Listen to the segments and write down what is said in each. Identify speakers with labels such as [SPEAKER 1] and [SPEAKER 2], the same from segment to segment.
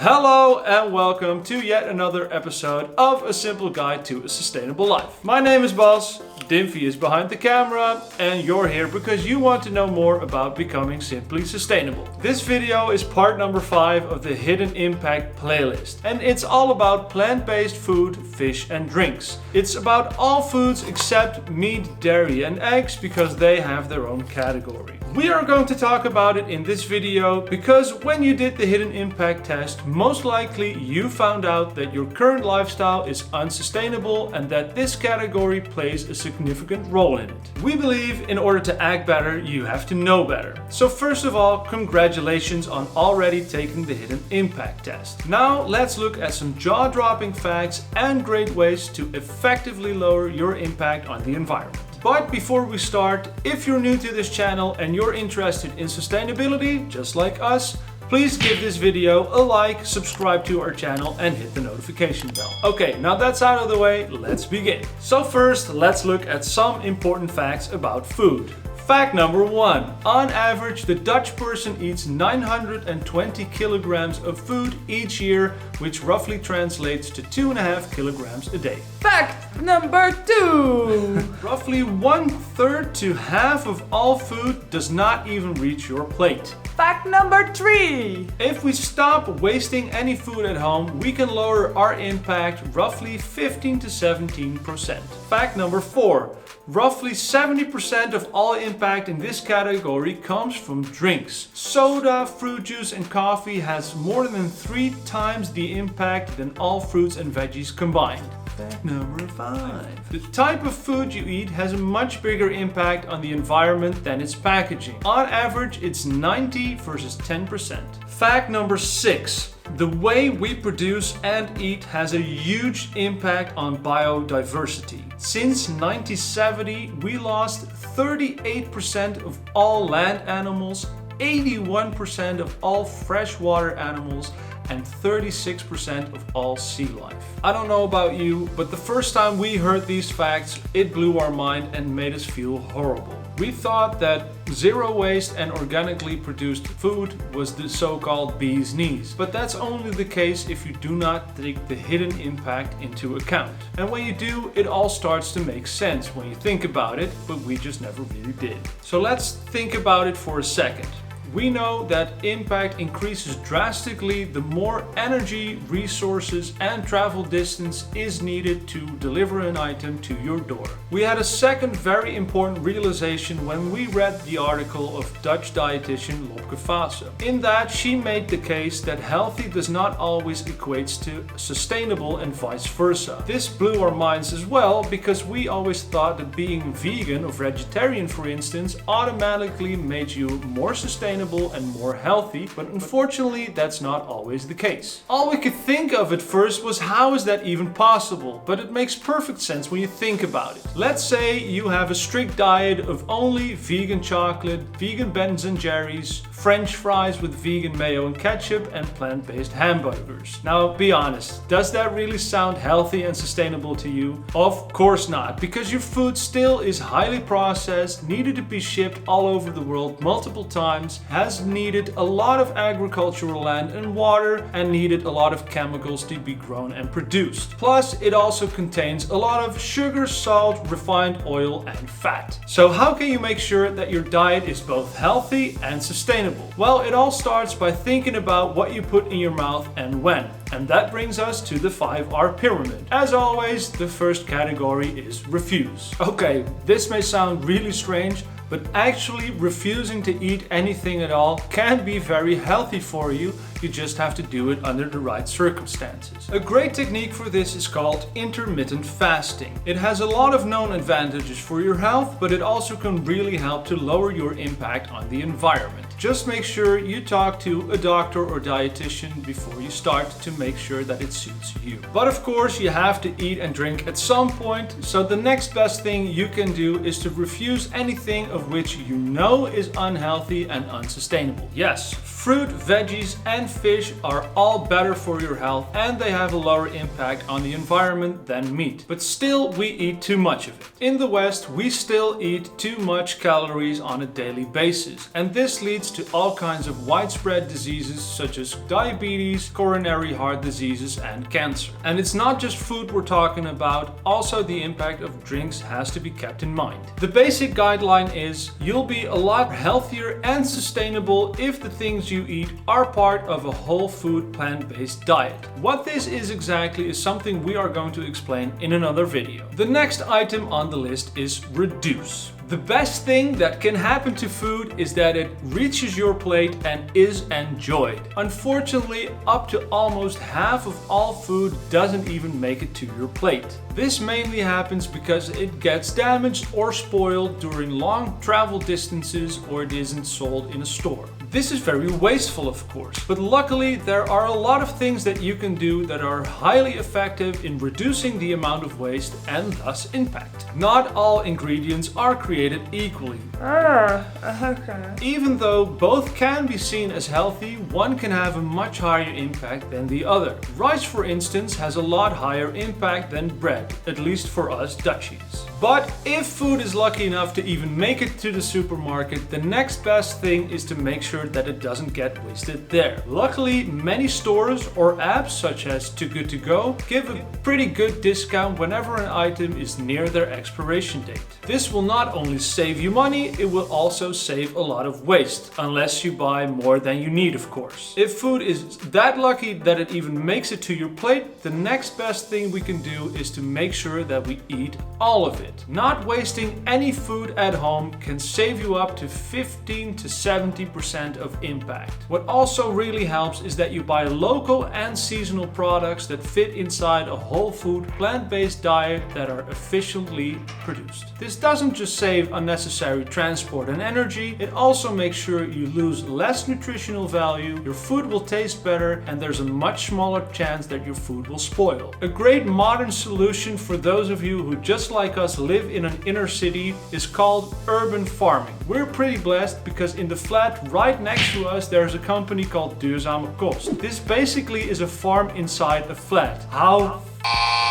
[SPEAKER 1] Hello and welcome to yet another episode of A Simple Guide to a Sustainable Life. My name is Bas, Dimfy is behind the camera, and you're here because you want to know more about becoming simply sustainable. This video is part number 5 of the Hidden Impact playlist, and it's all about plant-based food, fish and drinks. It's about all foods except meat, dairy and eggs because they have their own category. We are going to talk about it in this video because when you did the Hidden Impact test, most likely you found out that your current lifestyle is unsustainable and that this category plays a significant role in it. We believe in order to act better, you have to know better. So first of all, congratulations on already taking the Hidden Impact test. Now let's look at some jaw-dropping facts and great ways to effectively lower your impact on the environment. But before we start, if you're new to this channel and you're interested in sustainability, just like us, please give this video a like, subscribe to our channel and hit the notification bell. Okay, now that's out of the way, let's begin. So first, let's look at some important facts about food. Fact number 1. On average, the Dutch person eats 920 kilograms of food each year, which roughly translates to 2.5 kilograms a day.
[SPEAKER 2] Fact number 2.
[SPEAKER 1] Roughly 1/3 to half of all food does not even reach your plate.
[SPEAKER 2] Fact number 3.
[SPEAKER 1] If we stop wasting any food at home, we can lower our impact roughly 15 to 17%. Fact number 4. Roughly 70% of all impact in this category comes from drinks. Soda, fruit juice and coffee has more than 3 times the impact than all fruits and veggies combined. Fact number 5. The type of food you eat has a much bigger impact on the environment than its packaging. On average, it's 90 versus 10%. Fact number 6. The way we produce and eat has a huge impact on biodiversity. Since 1970, we lost 38% of all land animals, 81% of all freshwater animals, and 36% of all sea life. I don't know about you, but the first time we heard these facts, it blew our mind and made us feel horrible. We thought that zero waste and organically produced food was the so-called bee's knees. But that's only the case if you do not take the hidden impact into account. And when you do, it all starts to make sense when you think about it, but we just never really did. So let's think about it for a second. We know that impact increases drastically the more energy, resources and travel distance is needed to deliver an item to your door. We had a second very important realization when we read the article of Dutch dietitian Lopke Vase. In that, she made the case that healthy does not always equate to sustainable and vice versa. This blew our minds as well because we always thought that being vegan or vegetarian, for instance, automatically made you more sustainable and more healthy, but unfortunately that's not always the case. All we could think of at first was how is that even possible, but it makes perfect sense when you think about it. Let's say you have a strict diet of only vegan chocolate, vegan Ben & Jerry's, French fries with vegan mayo and ketchup, and plant-based hamburgers. Now be honest, does that really sound healthy and sustainable to you? Of course not, because your food still is highly processed, needed to be shipped all over the world multiple times, has needed a lot of agricultural land and water, and needed a lot of chemicals to be grown and produced. Plus, it also contains a lot of sugar, salt, refined oil, and fat. So how can you make sure that your diet is both healthy and sustainable? Well, it all starts by thinking about what you put in your mouth and when. And that brings us to the 5R pyramid. As always, the first category is refuse. Okay, this may sound really strange, but actually refusing to eat anything at all can be very healthy for you. You just have to do it under the right circumstances. A great technique for this is called intermittent fasting. It has a lot of known advantages for your health, but it also can really help to lower your impact on the environment. Just make sure you talk to a doctor or dietitian before you start to make sure that it suits you. But of course, you have to eat and drink at some point, so the next best thing you can do is to refuse anything of which you know is unhealthy and unsustainable. Yes, fruit, veggies and fish are all better for your health and they have a lower impact on the environment than meat. But still, we eat too much of it. In the West, we still eat too much calories on a daily basis, and this leads leads to all kinds of widespread diseases such as diabetes, coronary heart diseases, and cancer. And it's not just food we're talking about, also the impact of drinks has to be kept in mind. The basic guideline is you'll be a lot healthier and sustainable if the things you eat are part of a whole food plant-based diet. What this is exactly is something we are going to explain in another video. The next item on the list is reduce. The best thing that can happen to food is that it reaches your plate and is enjoyed. Unfortunately, up to almost half of all food doesn't even make it to your plate. This mainly happens because it gets damaged or spoiled during long travel distances or it isn't sold in a store. This is very wasteful, of course, but luckily there are a lot of things that you can do that are highly effective in reducing the amount of waste and thus impact. Not all ingredients are created equally.
[SPEAKER 2] Okay.
[SPEAKER 1] Even though both can be seen as healthy, one can have a much higher impact than the other. Rice, for instance, has a lot higher impact than bread, at least for us Dutchies. But if food is lucky enough to even make it to the supermarket, the next best thing is to make sure that it doesn't get wasted there. Luckily, many stores or apps such as Too Good To Go give a pretty good discount whenever an item is near their expiration date. This will not only save you money, it will also save a lot of waste, unless you buy more than you need, of course. If food is that lucky that it even makes it to your plate, the next best thing we can do is to make sure that we eat all of it. Not wasting any food at home can save you up to 15 to 70% of impact. What also really helps is that you buy local and seasonal products that fit inside a whole food plant-based diet that are efficiently produced. This doesn't just save unnecessary transport and energy, it also makes sure you lose less nutritional value, your food will taste better, and there's a much smaller chance that your food will spoil. A great modern solution for those of you who, just like us, live in an inner city is called urban farming. We're pretty blessed because in the flat right next to us there's a company called Duurzame Kost. This basically is a farm inside a flat. How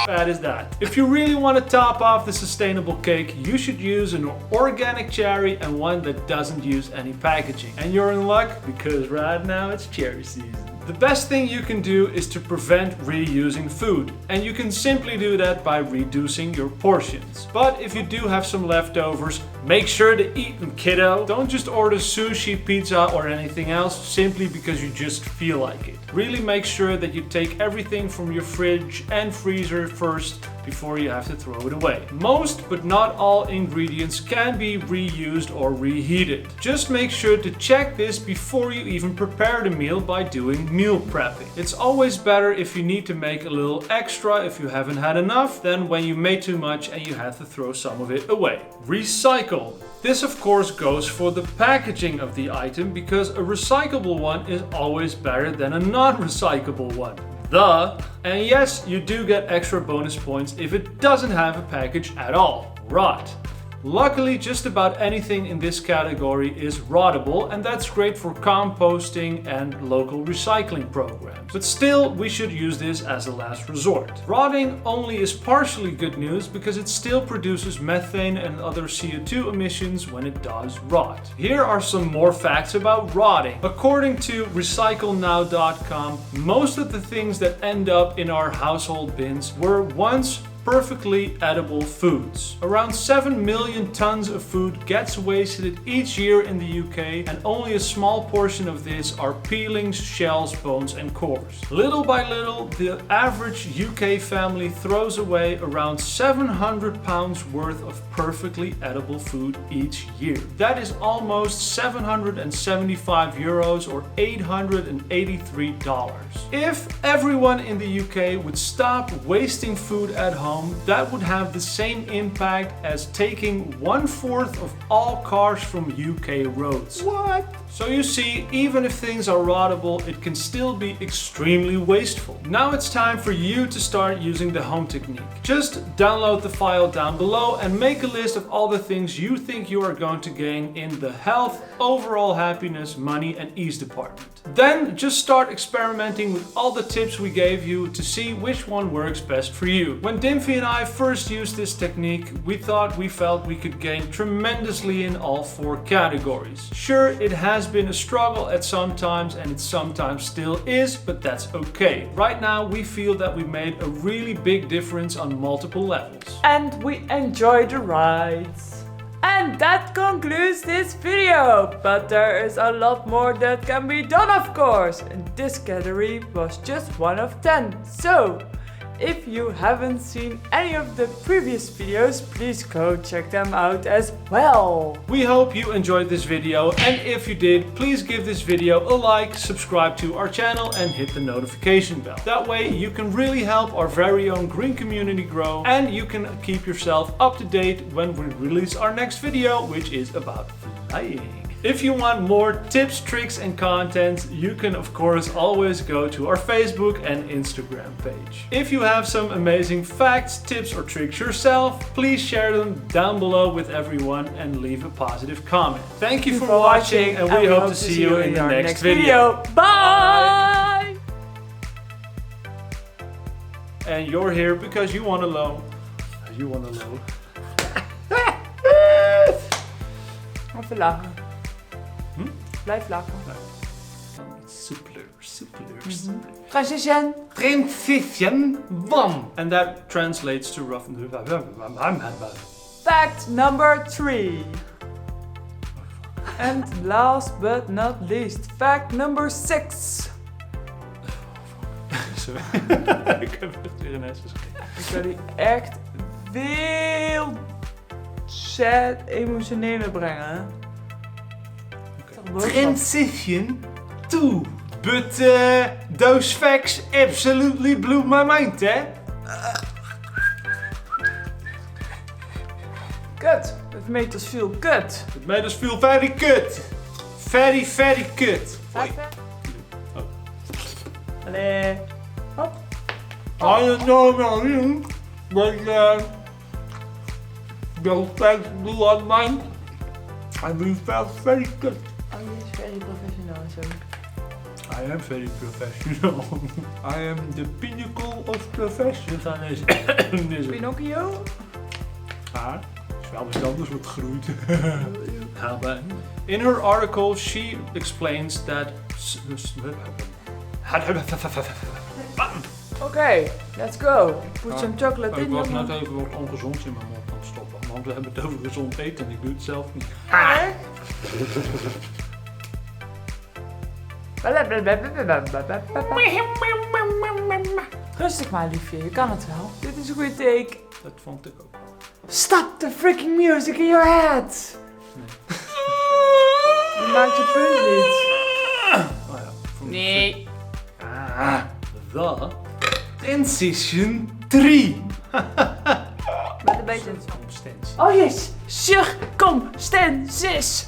[SPEAKER 1] bad is that? If you really want to top off the sustainable cake, you should use an organic cherry and one that doesn't use any packaging. And you're in luck because right now it's cherry season. The best thing you can do is to prevent reusing food, and you can simply do that by reducing your portions. But if you do have some leftovers, make sure to eat them, kiddo. Don't just order sushi, pizza or anything else simply because you just feel like it. Really make sure that you take everything from your fridge and freezer first before you have to throw it away. Most but not all ingredients can be reused or reheated. Just make sure to check this before you even prepare the meal by doing meal prepping. It's always better if you need to make a little extra if you haven't had enough than when you made too much and you have to throw some of it away. Recycle. This of course goes for the packaging of the item because a recyclable one is always better than a non-recyclable one. And yes, you do get extra bonus points if it doesn't have a package at all. Rot. Luckily, just about anything in this category is rottable, and that's great for composting and local recycling programs. But still, we should use this as a last resort. Rotting only is partially good news because it still produces methane and other CO2 emissions when it does rot. Here are some more facts about rotting. According to recyclenow.com, most of the things that end up in our household bins were once perfectly edible foods. Around 7 million tons of food gets wasted each year in the UK, and only a small portion of this are peelings, shells, bones and cores. Little by little, the average UK family throws away around 700 pounds worth of perfectly edible food each year. That is almost 775 euros or $883. If everyone in the UK would stop wasting food at home, that would have the same impact as taking 1/4 of all cars from UK roads. What? So you see, even if things are rottable, it can still be extremely wasteful. Now it's time for you to start using the home technique. Just download the file down below and make a list of all the things you think you are going to gain in the health, overall happiness, money and ease department. Then just start experimenting with all the tips we gave you to see which one works best for you. When dim Impy and I first used this technique, we felt we could gain tremendously in all 4 categories. Sure, it has been a struggle at some times and it sometimes still is, but that's okay. Right now we feel that we made a really big difference on multiple levels.
[SPEAKER 2] And we enjoy the rides. And that concludes this video. But there is a lot more that can be done, of course. And this category was just 1 of 10. So, if you haven't seen any of the previous videos, please go check them out as well.
[SPEAKER 1] We hope you enjoyed this video, and if you did, please give this video a like, subscribe to our channel and hit the notification bell. That way you can really help our very own green community grow, and you can keep yourself up to date when we release our next video, which is about flying. If you want more tips, tricks and content, you can of course always go to our Facebook and Instagram page. If you have some amazing facts, tips or tricks yourself, please share them down below with everyone and leave a positive comment. Thank you for watching and we hope to see you in the next video.
[SPEAKER 2] Bye!
[SPEAKER 1] And you're here because you want to low. You want to low.
[SPEAKER 2] Even lachen. Blijf lachen.
[SPEAKER 1] Soepeler.
[SPEAKER 2] Transition.
[SPEAKER 1] Transition 1. And that translates to rough.
[SPEAKER 2] Fact number 3. And last but not least, fact number 6.
[SPEAKER 1] Sorry. Ik heb het weer net geschreven.
[SPEAKER 2] Ik wil die echt veel sad emotionele brengen.
[SPEAKER 1] Transition 2. But those facts absolutely blew my mind, hè?
[SPEAKER 2] Kut. Het made us feel kut.
[SPEAKER 1] It made us feel very good. Very, very good.
[SPEAKER 2] Oei.
[SPEAKER 1] Oh.
[SPEAKER 2] Allee. Hop.
[SPEAKER 1] I don't know, but those facts blew on mine. And we felt very good.
[SPEAKER 2] Oh, je is very professional zo.
[SPEAKER 1] I am very professional. I am the pinnacle of professionalism.
[SPEAKER 2] Pinocchio?
[SPEAKER 1] Haar is wel wat anders wat groeit. In her article, she explains that.
[SPEAKER 2] Oké, let's go. Put some chocolate in.
[SPEAKER 1] Ik was net even wat ongezonds in mijn mond aan het stoppen. Want we hebben het over gezond eten en ik doe het zelf niet.
[SPEAKER 2] Rustig maar, liefje. Je kan het wel. Dit is een goede take.
[SPEAKER 1] Dat vond ik ook.
[SPEAKER 2] Stop the freaking music in your head. Je maakt je punt niet.
[SPEAKER 1] Oh ja,
[SPEAKER 2] Nee.
[SPEAKER 1] The Transition 3.
[SPEAKER 2] Met een beetje...
[SPEAKER 1] Circumstantie.
[SPEAKER 2] Oh yes, circumstances.